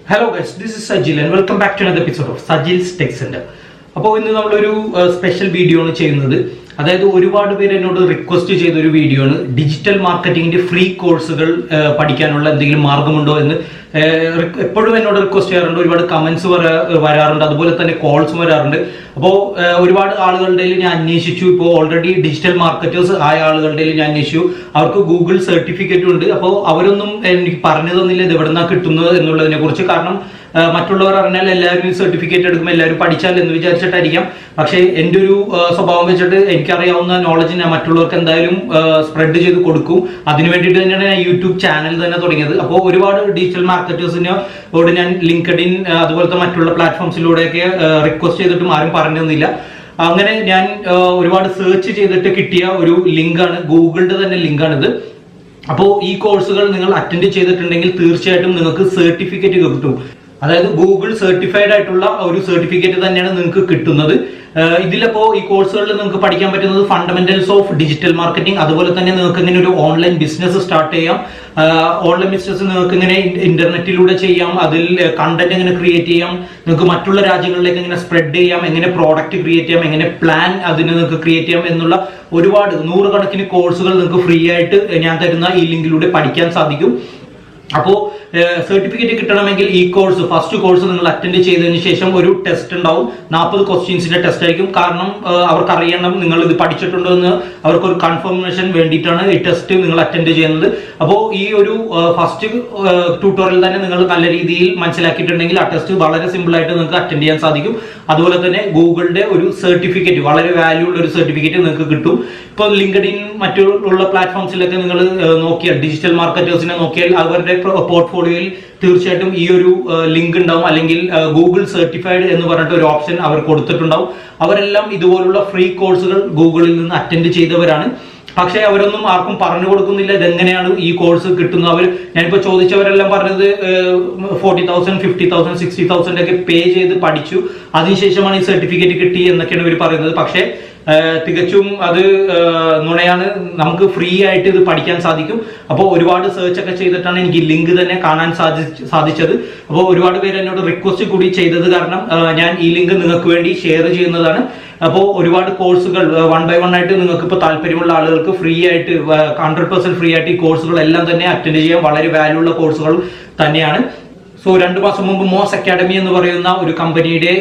Hello guys, this is Sajil and welcome back to another episode of Sajil's Tech Center. അപ്പോൾ ഇന്ന് നമ്മളൊരു special video ആണ് ചെയ്യുന്നത്. അതായത് ഒരുപാട് പേര് എന്നോട് റിക്വസ്റ്റ് ചെയ്തൊരു വീഡിയോ ആണ്. ഡിജിറ്റൽ മാർക്കറ്റിംഗിന്റെ ഫ്രീ കോഴ്സുകൾ പഠിക്കാനുള്ള എന്തെങ്കിലും മാർഗമുണ്ടോ എന്ന് എപ്പോഴും എന്നോട് റിക്വസ്റ്റ് ചെയ്യാറുണ്ട്. ഒരുപാട് കമന്റ്സ് വരാറുണ്ട്, അതുപോലെ തന്നെ കോൾസും വരാറുണ്ട്. അപ്പോൾ ഒരുപാട് ആളുകളുടെ ഞാൻ അന്വേഷിച്ചു. ഇപ്പോൾ ഓൾറെഡി ഡിജിറ്റൽ മാർക്കറ്റേഴ്സ് ആയ ആളുകളുടെ ഞാൻ അന്വേഷിച്ചു. അവർക്ക് ഗൂഗിൾ സർട്ടിഫിക്കറ്റും ഉണ്ട്. അപ്പോൾ അവരൊന്നും എനിക്ക് പറഞ്ഞു തന്നില്ല ഇത് എവിടെ നിന്നാണ് കിട്ടുന്നത് എന്നുള്ളതിനെ കുറിച്ച്. കാരണം മറ്റുള്ളവർ അറിഞ്ഞാൽ എല്ലാവരും സർട്ടിഫിക്കറ്റ് എടുക്കും, എല്ലാവരും പഠിച്ചാൽ എന്ന് വിചാരിച്ചിട്ടായിരിക്കാം. പക്ഷേ എൻ്റെ ഒരു സ്വഭാവം വെച്ചിട്ട് എനിക്കറിയാവുന്ന നോളജ് ഞാൻ മറ്റുള്ളവർക്ക് എന്തായാലും സ്പ്രെഡ് ചെയ്ത് കൊടുക്കും. അതിന് വേണ്ടിയിട്ട് തന്നെയാണ് ഞാൻ യൂട്യൂബ് ചാനൽ തന്നെ തുടങ്ങിയത്. അപ്പോൾ ഒരുപാട് ഡിജിറ്റൽ മാർക്കറ്റേഴ്സിനോട് ഞാൻ ലിങ്ക്ഡിൻ അതുപോലത്തെ മറ്റുള്ള പ്ലാറ്റ്ഫോംസിലൂടെയൊക്കെ റിക്വസ്റ്റ് ചെയ്തിട്ടും ആരും പറഞ്ഞു തന്നില്ല. അങ്ങനെ ഞാൻ ഒരുപാട് സെർച്ച് ചെയ്തിട്ട് കിട്ടിയ ഒരു ലിങ്കാണ്, ഗൂഗിളിന്റെ തന്നെ ലിങ്കാണിത്. അപ്പോൾ ഈ കോഴ്സുകൾ നിങ്ങൾ അറ്റൻഡ് ചെയ്തിട്ടുണ്ടെങ്കിൽ തീർച്ചയായിട്ടും നിങ്ങൾക്ക് സർട്ടിഫിക്കറ്റ് കിട്ടും. അതായത് ഗൂഗിൾ സർട്ടിഫൈഡ് ആയിട്ടുള്ള ഒരു സർട്ടിഫിക്കറ്റ് തന്നെയാണ് നിങ്ങൾക്ക് കിട്ടുന്നത്. ഇതിലപ്പോ ഈ കോഴ്സുകളിൽ നിങ്ങൾക്ക് പഠിക്കാൻ പറ്റുന്നത് ഫണ്ടമെന്റൽസ് ഓഫ് ഡിജിറ്റൽ മാർക്കറ്റിംഗ്, അതുപോലെ തന്നെ നിങ്ങൾക്ക് ഇങ്ങനെ ഒരു ഓൺലൈൻ ബിസിനസ് സ്റ്റാർട്ട് ചെയ്യാം. ഓൺലൈൻ ബിസിനസ് നിങ്ങൾക്ക് ഇങ്ങനെ ഇന്റർനെറ്റിലൂടെ ചെയ്യാം, അതിൽ കണ്ടന്റ് എങ്ങനെ ക്രിയേറ്റ് ചെയ്യാം, നിങ്ങൾക്ക് മറ്റുള്ള രാജ്യങ്ങളിലേക്ക് എങ്ങനെ സ്പ്രെഡ് ചെയ്യാം, എങ്ങനെ പ്രോഡക്റ്റ് ക്രിയേറ്റ് ചെയ്യാം, എങ്ങനെ പ്ലാൻ അതിന് നിങ്ങൾക്ക് ക്രിയേറ്റ് ചെയ്യാം എന്നുള്ള ഒരുപാട് നൂറുകണക്കിന് കോഴ്സുകൾ നിങ്ങൾക്ക് ഫ്രീ ആയിട്ട് ഞാൻ തരുന്ന ഈ ലിങ്കിലൂടെ പഠിക്കാൻ സാധിക്കും. അപ്പോൾ സർട്ടിഫിക്കറ്റ് കിട്ടണമെങ്കിൽ ഈ കോഴ്സ് ഫസ്റ്റ് കോഴ്സ് നിങ്ങൾ അറ്റൻഡ് ചെയ്തതിന് ശേഷം ഒരു ടെസ്റ്റ് ഉണ്ടാവും. 40 ക്വസ്റ്റ്യൻസിന്റെ ടെസ്റ്റ് ആയിരിക്കും. കാരണം അവർക്ക് അറിയണം നിങ്ങൾ ഇത് പഠിച്ചിട്ടുണ്ടോ എന്ന്, അവർക്കൊരു കൺഫർമേഷൻ വേണ്ടിയിട്ടാണ് ഈ ടെസ്റ്റ് നിങ്ങൾ അറ്റൻഡ് ചെയ്യുന്നത്. അപ്പോൾ ഈ ഒരു ഫസ്റ്റ് ട്യൂട്ടോറിയൽ തന്നെ നിങ്ങൾ നല്ല രീതിയിൽ മനസ്സിലാക്കിയിട്ടുണ്ടെങ്കിൽ ആ ടെസ്റ്റ് വളരെ സിമ്പിൾ ആയിട്ട് നിങ്ങൾക്ക് അറ്റൻഡ് ചെയ്യാൻ സാധിക്കും. അതുപോലെ തന്നെ ഗൂഗിളിന്റെ ഒരു സർട്ടിഫിക്കറ്റ്, വളരെ വാല്യൂ ഉള്ള ഒരു സർട്ടിഫിക്കറ്റ് നിങ്ങൾക്ക് കിട്ടും. ഇപ്പോൾ ലിങ്ക്ഡിൻ മറ്റുള്ള പ്ലാറ്റ്ഫോംസിലൊക്കെ നിങ്ങൾ നോക്കിയാൽ, ഡിജിറ്റൽ മാർക്കറ്റേഴ്സിനെ നോക്കിയാൽ അവരുടെ പോർട്ട്ഫോളിയോയിൽ തീർച്ചയായിട്ടും ഈ ഒരു ലിങ്ക് ഉണ്ടാവും, അല്ലെങ്കിൽ ഗൂഗിൾ സർട്ടിഫൈഡ് എന്ന് പറഞ്ഞിട്ട് ഒരു ഓപ്ഷൻ അവർ കൊടുത്തിട്ടുണ്ടാവും. അവരെല്ലാം ഇതുപോലുള്ള ഫ്രീ കോഴ്സുകൾ ഗൂഗിളിൽ നിന്ന് അറ്റൻഡ് ചെയ്തവരാണ്. പക്ഷെ അവരൊന്നും ആർക്കും പറഞ്ഞു കൊടുക്കുന്നില്ല ഇതെങ്ങനെയാണ് ഈ കോഴ്സ് കിട്ടുന്നത്. ഞാനിപ്പോ ചോദിച്ചവരെല്ലാം പറഞ്ഞത് 40,000, 50,000, 60,000 ഒക്കെ പേ ചെയ്ത് പഠിച്ചു, അതിനുശേഷമാണ് ഈ സർട്ടിഫിക്കറ്റ് കിട്ടി എന്നൊക്കെയാണ് ഇവർ പറയുന്നത്. പക്ഷേ തികച്ചും അത് നുണയാണ്. നമുക്ക് ഫ്രീ ആയിട്ട് ഇത് പഠിക്കാൻ സാധിക്കും. അപ്പോൾ ഒരുപാട് സെർച്ച് ഒക്കെ ചെയ്തിട്ടാണ് എനിക്ക് ലിങ്ക് തന്നെ കാണാൻ സാധിച്ചത്. അപ്പോൾ ഒരുപാട് പേര് എന്നോട് റിക്വസ്റ്റ് കൂടി ചെയ്തത് കാരണം ഞാൻ ഈ ലിങ്ക് നിങ്ങൾക്ക് വേണ്ടി ഷെയർ ചെയ്യുന്നതാണ്. അപ്പോൾ ഒരുപാട് കോഴ്സുകൾ 1 by 1 ആയിട്ട് നിങ്ങൾക്ക് ഇപ്പോൾ താല്പര്യമുള്ള ആളുകൾക്ക് ഫ്രീ ആയിട്ട് 100% ഫ്രീ ആയിട്ട് ഈ കോഴ്സുകൾ എല്ലാം തന്നെ അറ്റൻഡ് ചെയ്യാൻ വളരെ വാല്യൂ ഉള്ള കോഴ്സുകൾ തന്നെയാണ്. സോ 2 മാസം മുമ്പ് മോസ് അക്കാഡമി എന്ന് പറയുന്ന ഒരു കമ്പനിയുടെ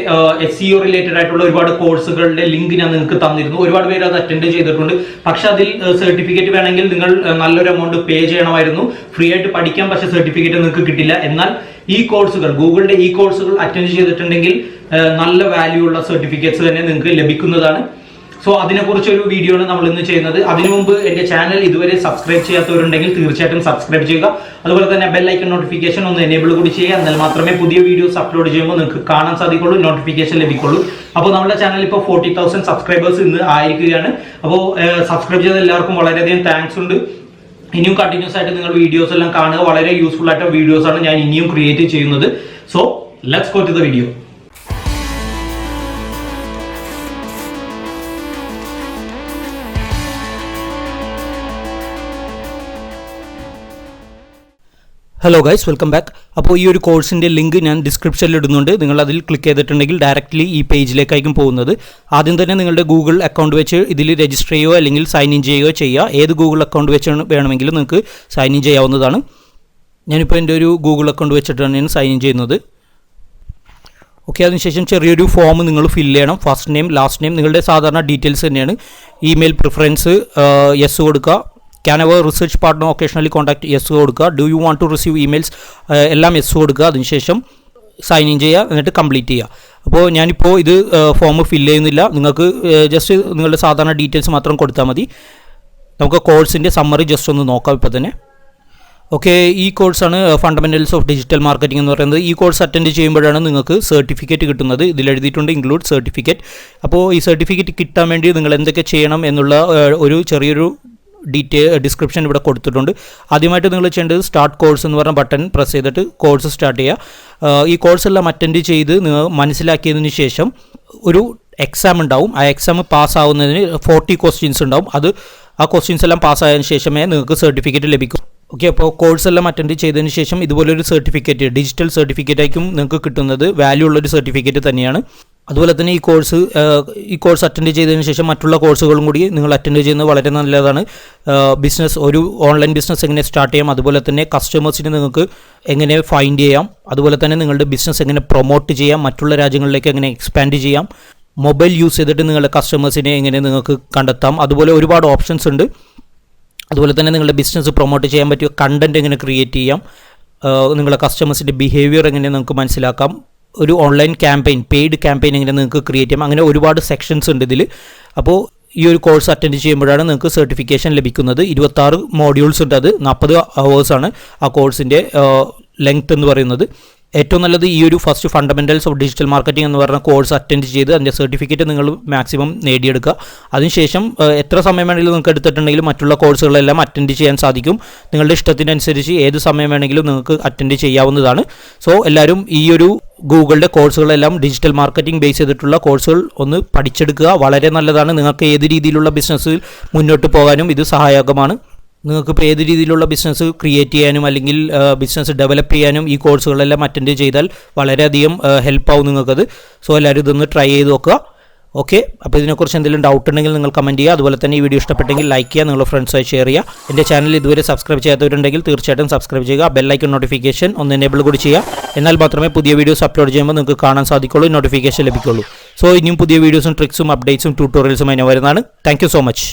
SEO റിലേറ്റഡ് ആയിട്ടുള്ള ഒരുപാട് കോഴ്സുകളുടെ ലിങ്ക് ഞാൻ നിങ്ങൾക്ക് തന്നിരുന്നു. ഒരുപാട് പേര് അത് അറ്റൻഡ് ചെയ്തിട്ടുണ്ട്. പക്ഷെ അതിൽ സർട്ടിഫിക്കറ്റ് വേണമെങ്കിൽ നിങ്ങൾ നല്ലൊരു എമൗണ്ട് പേ ചെയ്യണമായിരുന്നു. ഫ്രീ ആയിട്ട് പഠിക്കാം, പക്ഷെ സർട്ടിഫിക്കറ്റ് നിങ്ങൾക്ക് കിട്ടില്ല. എന്നാൽ ഈ കോഴ്സുകൾ, ഗൂഗിളിന്റെ ഈ കോഴ്സുകൾ അറ്റൻഡ് ചെയ്തിട്ടുണ്ടെങ്കിൽ നല്ല വാല്യൂ ഉള്ള സർട്ടിഫിക്കറ്റ്സ് തന്നെ നിങ്ങൾക്ക് ലഭിക്കുന്നതാണ്. സോ അതിനെക്കുറിച്ച് ഒരു വീഡിയോ ആണ് നമ്മൾ ഇന്ന് ചെയ്യുന്നത്. അതിനു മുമ്പ് എന്റെ ചാനൽ ഇതുവരെ സബ്സ്ക്രൈബ് ചെയ്യാത്തവരുണ്ടെങ്കിൽ തീർച്ചയായിട്ടും സബ്സ്ക്രൈബ് ചെയ്യുക. അതുപോലെ തന്നെ ബെൽ ഐക്കൺ നോട്ടിഫിക്കേഷൻ ഒന്ന് എനേബിൾ കൂടി ചെയ്യുക. എന്നാൽ മാത്രമേ പുതിയ വീഡിയോസ് അപ്ലോഡ് ചെയ്യുമ്പോൾ നിങ്ങൾക്ക് കാണാൻ സാധിക്കുള്ളൂ, നോട്ടിഫിക്കേഷൻ ലഭിക്കുള്ളൂ. അപ്പോൾ നമ്മുടെ ചാനൽ ഇപ്പോൾ 40,000 സബ്സ്ക്രൈബേഴ്സ് ഇന്ന് ആയിരിക്കുകയാണ്. അപ്പോൾ സബ്സ്ക്രൈബ് ചെയ്ത എല്ലാവർക്കും വളരെയധികം താങ്ക്സ് ഉണ്ട്. ഇനിയും കണ്ടിന്യൂസ് ആയിട്ട് നിങ്ങൾ വീഡിയോസ് എല്ലാം കാണുക. വളരെ യൂസ്ഫുൾ ആയിട്ട് വീഡിയോസ് ആണ് ഞാൻ ഇനിയും ക്രിയേറ്റ് ചെയ്യുന്നത്. So let's go to the video. Hello guys, welcome back. അപ്പോൾ ഈ ഒരു കോഴ്സിൻ്റെ ലിങ്ക് ഞാൻ ഡിസ്ക്രിപ്ഷനിൽ ഇടുന്നുണ്ട്. നിങ്ങൾ അതിൽ ക്ലിക്ക് ചെയ്തിട്ടുണ്ടെങ്കിൽ ഡയറക്റ്റ്ലി ഈ പേജിലേക്കായിരിക്കും പോകുന്നത്. ആദ്യം തന്നെ നിങ്ങളുടെ ഗൂഗിൾ അക്കൗണ്ട് വെച്ച് ഇതിൽ രജിസ്റ്റർ ചെയ്യുകയോ അല്ലെങ്കിൽ സൈൻ ഇൻ ചെയ്യുകയോ ചെയ്യുക. ഏത് ഗൂഗിൾ അക്കൗണ്ട് വെച്ച് വേണമെങ്കിലും നിങ്ങൾക്ക് സൈൻ ഇൻ ചെയ്യാവുന്നതാണ്. ഞാനിപ്പോൾ എൻ്റെ ഒരു ഗൂഗിൾ അക്കൗണ്ട് വെച്ചിട്ടാണ് ഞാൻ സൈൻ ഇൻ ചെയ്യുന്നത്. ഓക്കെ, അതിനുശേഷം ചെറിയൊരു ഫോം നിങ്ങൾ ഫില്ല് ചെയ്യണം. ഫസ്റ്റ് നെയിം, ലാസ്റ്റ് നെയിം, നിങ്ങളുടെ സാധാരണ ഡീറ്റെയിൽസ് തന്നെയാണ്. ഇമെയിൽ പ്രിഫറൻസ് യെസ് കൊടുക്കുക. Can our research partner occasionally contact yes കൊടുക്കുക. Do you want to receive emails എല്ലാം യെസ് കൊടുക്കുക. അതിനുശേഷം സൈൻ ഇൻ ചെയ്യുക, എന്നിട്ട് കംപ്ലീറ്റ് ചെയ്യുക. അപ്പോൾ ഞാനിപ്പോൾ ഇത് ഫോം ഫില്ല് ചെയ്യുന്നില്ല. നിങ്ങൾക്ക് ജസ്റ്റ് നിങ്ങളുടെ സാധാരണ ഡീറ്റെയിൽസ് മാത്രം കൊടുത്താൽ മതി. നമുക്ക് കോഴ്സിൻ്റെ സമ്മറി ജസ്റ്റ് ഒന്ന് നോക്കാം ഇപ്പോൾ തന്നെ. ഓക്കെ, ഈ കോഴ്സാണ് ഫണ്ടമെന്റൽസ് ഓഫ് ഡിജിറ്റൽ മാർക്കറ്റിംഗ് എന്ന് പറയുന്നത്. ഈ കോഴ്സ് അറ്റൻഡ് ചെയ്യുമ്പോഴാണ് നിങ്ങൾക്ക് സർട്ടിഫിക്കറ്റ് കിട്ടുന്നത്. ഇതിൽ എഴുതിയിട്ടുണ്ട് ഇൻക്ലൂഡ് സർട്ടിഫിക്കറ്റ്. അപ്പോൾ ഈ സർട്ടിഫിക്കറ്റ് കിട്ടാൻ വേണ്ടി നിങ്ങൾ എന്തൊക്കെ ചെയ്യണം എന്നുള്ള ഒരു ചെറിയൊരു ഡിസ്ക്രിപ്ഷൻ ഇവിടെ കൊടുത്തിട്ടുണ്ട്. ആദ്യമായിട്ട് നിങ്ങൾ ചെയ്യേണ്ടത് സ്റ്റാർട്ട് കോഴ്സ് എന്ന് പറഞ്ഞ ബട്ടൺ പ്രസ് ചെയ്തിട്ട് കോഴ്സ് സ്റ്റാർട്ട് ചെയ്യുക. ഈ കോഴ്സെല്ലാം അറ്റൻഡ് ചെയ്ത് നിങ്ങൾ മനസ്സിലാക്കിയതിന് ശേഷം ഒരു എക്സാം ഉണ്ടാവും. ആ എക്സാം പാസ്സാവുന്നതിന് 40 ക്വസ്റ്റ്യൻസ് ഉണ്ടാവും. ആ ക്വസ്റ്റ്യൻസ് എല്ലാം പാസ്സായതിനു ശേഷമേ നിങ്ങൾക്ക് സർട്ടിഫിക്കറ്റ് ലഭിക്കും. ഓക്കെ, അപ്പോൾ കോഴ്സ് എല്ലാം അറ്റൻഡ് ചെയ്തതിന് ശേഷം ഇതുപോലൊരു സർട്ടിഫിക്കറ്റ്, ഡിജിറ്റൽ സർട്ടിഫിക്കറ്റ് ആയിരിക്കും നിങ്ങൾക്ക് കിട്ടുന്നത്. വാല്യൂ ഉള്ളൊരു സർട്ടിഫിക്കറ്റ് തന്നെയാണ്. അതുപോലെ തന്നെ ഈ കോഴ്സ് അറ്റൻഡ് ചെയ്തതിന് ശേഷം മറ്റുള്ള കോഴ്സുകളും കൂടി നിങ്ങൾ അറ്റൻഡ് ചെയ്യുന്നത് വളരെ നല്ലതാണ്. ഒരു ഓൺലൈൻ ബിസിനസ് എങ്ങനെ സ്റ്റാർട്ട് ചെയ്യാം, അതുപോലെ തന്നെ കസ്റ്റമേഴ്സിനെ നിങ്ങൾക്ക് എങ്ങനെ ഫൈൻഡ് ചെയ്യാം, അതുപോലെ തന്നെ നിങ്ങളുടെ ബിസിനസ് എങ്ങനെ പ്രൊമോട്ട് ചെയ്യാം, മറ്റുള്ള രാജ്യങ്ങളിലേക്ക് എങ്ങനെ എക്സ്പാൻഡ് ചെയ്യാം, മൊബൈൽ യൂസ് ചെയ്തിട്ട് നിങ്ങളുടെ കസ്റ്റമേഴ്സിനെ എങ്ങനെ നിങ്ങൾക്ക് കണ്ടെത്താം, അതുപോലെ ഒരുപാട് ഓപ്ഷൻസ് ഉണ്ട്. അതുപോലെ തന്നെ നിങ്ങളുടെ ബിസിനസ് പ്രൊമോട്ട് ചെയ്യാൻ പറ്റിയ കണ്ടൻറ്റ് എങ്ങനെ ക്രിയേറ്റ് ചെയ്യാം, നിങ്ങളുടെ കസ്റ്റമേഴ്സിൻ്റെ ബിഹേവിയർ എങ്ങനെ നിങ്ങൾക്ക് മനസ്സിലാക്കാം, ഒരു ഓൺലൈൻ ക്യാമ്പയിൻ, പെയ്ഡ് ക്യാമ്പയിൻ എങ്ങനെ നിങ്ങൾക്ക് ക്രിയേറ്റ് ചെയ്യാം, അങ്ങനെ ഒരുപാട് സെക്ഷൻസ് ഉണ്ട് ഇതിൽ. അപ്പോൾ ഈ ഒരു കോഴ്സ് അറ്റൻഡ് ചെയ്യുമ്പോഴാണ് നിങ്ങൾക്ക് സർട്ടിഫിക്കേഷൻ ലഭിക്കുന്നത്. 26 മോഡ്യൂൾസ് ഉണ്ട്, അത് 40 അവേഴ്സാണ് ആ കോഴ്സിൻ്റെ ലെങ്ത് എന്ന് പറയുന്നത്. ഏറ്റവും നല്ലത് ഈ ഒരു first fundamentals of digital marketing എന്ന് പറഞ്ഞ കോഴ്സ് അറ്റൻഡ് ചെയ്ത് അതിൻ്റെ സർട്ടിഫിക്കറ്റ് നിങ്ങൾ മാക്സിമം നേടിയെടുക്കുക. അതിനുശേഷം എത്ര സമയം വേണമെങ്കിലും നിങ്ങൾക്ക് എടുത്തിട്ടുണ്ടെങ്കിലും മറ്റുള്ള കോഴ്സുകളെല്ലാം അറ്റൻഡ് ചെയ്യാൻ സാധിക്കും. നിങ്ങളുടെ ഇഷ്ടത്തിനനുസരിച്ച് ഏത് സമയം വേണമെങ്കിലും നിങ്ങൾക്ക് അറ്റൻഡ് ചെയ്യാവുന്നതാണ്. സോ എല്ലാവരും ഈ ഒരു ഗൂഗിളിൻ്റെ കോഴ്സുകളെല്ലാം ഡിജിറ്റൽ മാർക്കറ്റിംഗ് ബേസ് ചെയ്തിട്ടുള്ള കോഴ്സുകൾ ഒന്ന് പഠിച്ചെടുക്കുക. വളരെ നല്ലതാണ്. നിങ്ങൾക്ക് ഏത് രീതിയിലുള്ള ബിസിനസ്സിൽ മുന്നോട്ട് പോകാനും ഇത് സഹായകമാണ്. നിങ്ങൾക്കിപ്പോൾ ഏത് രീതിയിലുള്ള ബിസിനസ് ക്രിയേറ്റ് ചെയ്യാനും അല്ലെങ്കിൽ ബിസിനസ് ഡെവലപ്പ് ചെയ്യാനും ഈ കോഴ്സുകളെല്ലാം അറ്റൻഡ് ചെയ്താൽ വളരെയധികം ഹെൽപ്പാവും നിങ്ങൾക്കത്. സോ എല്ലാവരും ഇതൊന്ന് ട്രൈ ചെയ്ത് നോക്കുക. ഓക്കെ, അപ്പോൾ ഇതിനെക്കുറിച്ച് എന്തെങ്കിലും ഡൗട്ട് ഉണ്ടെങ്കിൽ നിങ്ങൾ കമൻറ്റ് ചെയ്യുക. അതുപോലെ തന്നെ ഈ വീഡിയോ ഇഷ്ടപ്പെട്ടെങ്കിൽ ലൈക്ക് ചെയ്യുക, നിങ്ങളുടെ ഫ്രണ്ട്സായി ഷെയർ ചെയ്യുക. എൻ്റെ ചാനൽ ഇതുവരെ സബ്സ്ക്രൈബ് ചെയ്യാത്തവരുണ്ടെങ്കിൽ തീർച്ചയായിട്ടും സബ്സ്ക്രൈബ് ചെയ്യുക. ബെല്ലൈക്കൺ നോട്ടിഫിക്കേഷൻ ഒന്ന് എനേബിൾ കൂടി ചെയ്യുക. എന്നാൽ മാത്രമേ പുതിയ വീഡിയോസ് അപ്ലോഡ് ചെയ്യുമ്പോൾ നിങ്ങൾക്ക് കാണാൻ സാധിക്കുള്ളൂ, നോട്ടിഫിക്കേഷൻ ലഭിക്കുള്ളൂ. സോ ഇനിയും പുതിയ വീഡിയോസും ട്രിക്സും അപ്ഡേറ്റ്സും ട്യൂട്ടോറിയൽസും അതിനെ വരുന്നതാണ്. Thank you so much.